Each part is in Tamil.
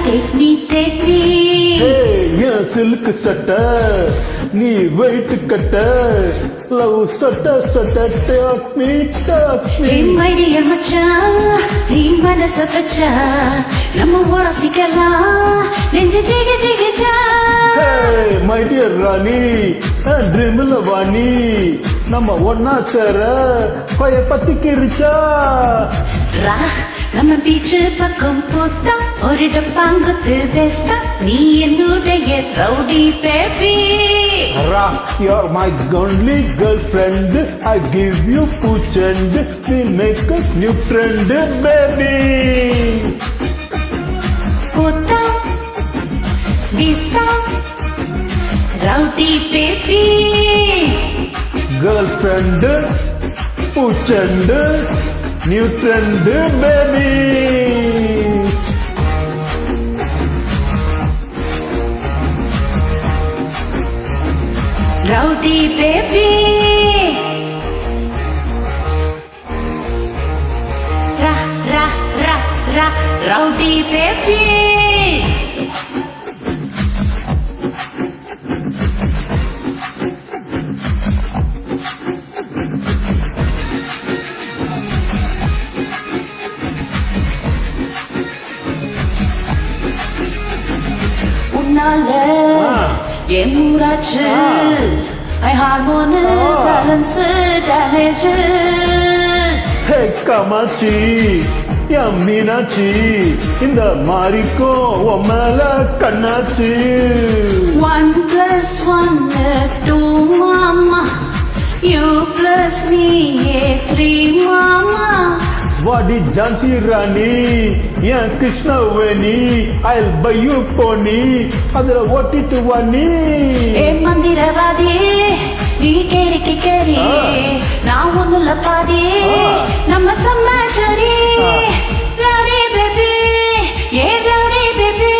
take me. ஏன் சில்க் சட்டை நீ வெயிட் கட்ட லவ் சட்டை சட்டை டேக் மீ My dear மச்சான் நீ மனச பச்சா நம்ம உரசிக்கலாம் நெஞ்சு ஜிக ஜிகஜா. மை டியர் ராணி ட்ரீம்ல வாணி நம்ம ஒன்னா சேர பய பத்திக்கிருச்சா. நம்ம பீச்சு பக்கம் போத்தா ஒரு டப்பாங்குத்து வேஸ்தா நீ என்னுடைய rowdy baby. You're my only girlfriend. I give you pooch and we make a new friend, baby. போத்தா வேஸ்தா rowdy baby. Girlfriend, pooch and new friend, baby. Rowdy baby, ra ra ra ra, rowdy baby. உன்னால என் மூராச்சு I harmony balance damage. Hey Kamachi, ya Minachi, இந்த மாரிக்கும் உம்மல கண்ணாச்சி. 1+1 2 mama, you plus me 3 mama. வாடி ஜான்சி ராணி என் Krishnaveni I'll buy you pony அதுல ஓட்டிட்டு வாணி. ஏ மந்திரவாதி நீ கேரிக்கு கேரி நான் ஒண்ணுல பாதி நம்ம சமாச்சாரி. ரவுடி பேபி ஏ rowdy baby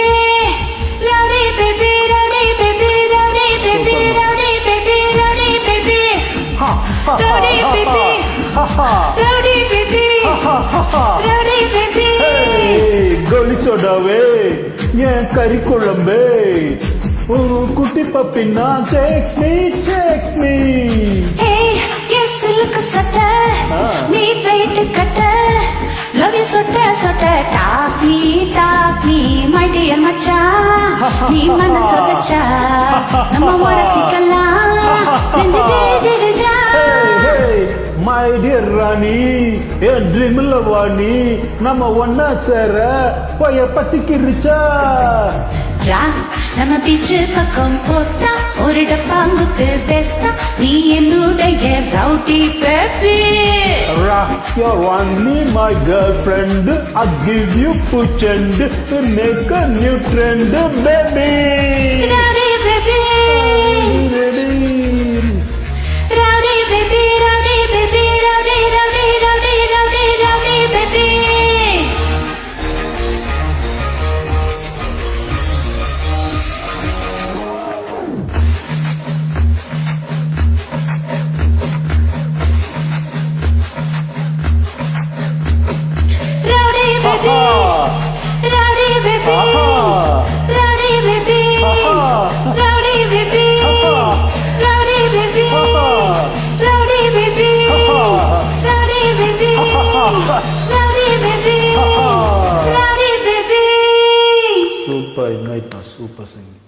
rowdy baby rowdy baby rowdy baby rowdy baby rowdy baby rowdy baby rowdy baby rowdy baby. கோலி சோடாவே என் கறி குழம்பே ஒரு குட்டி பப்பின்னா டேக் மீ. எஸ் சில்க் சட்டை நீ வெயிட் கட்ட லவ் யூ சொட்ட டாக் மீ மை டியர் மச்சான் நீ மனச வச்சா நம்ம உரசிக்கலாம் நெஞ்சு ஜிகஜா. மை டியர் ராணி என் ட்ரீம்ல வாணி நம்ம ஒன்னா சேர போய பத்திக்கிருச்சா. நம்ம பீச்சு பக்கம் போத்தா ஒரு டப்பாங்குத்து பேஸ்தா நீ என்னுடைய rowdy baby. You're only my girlfriend. I'll give you pooch and make a new friend, baby. Rowdy baby, rowdy baby, rowdy baby, rowdy rowdy rowdy rowdy rowdy baby. Rowdy baby, rowdy baby, rowdy baby, rowdy baby, rowdy baby, rowdy baby, rowdy baby, rowdy baby, rowdy baby. Super, night, super singing.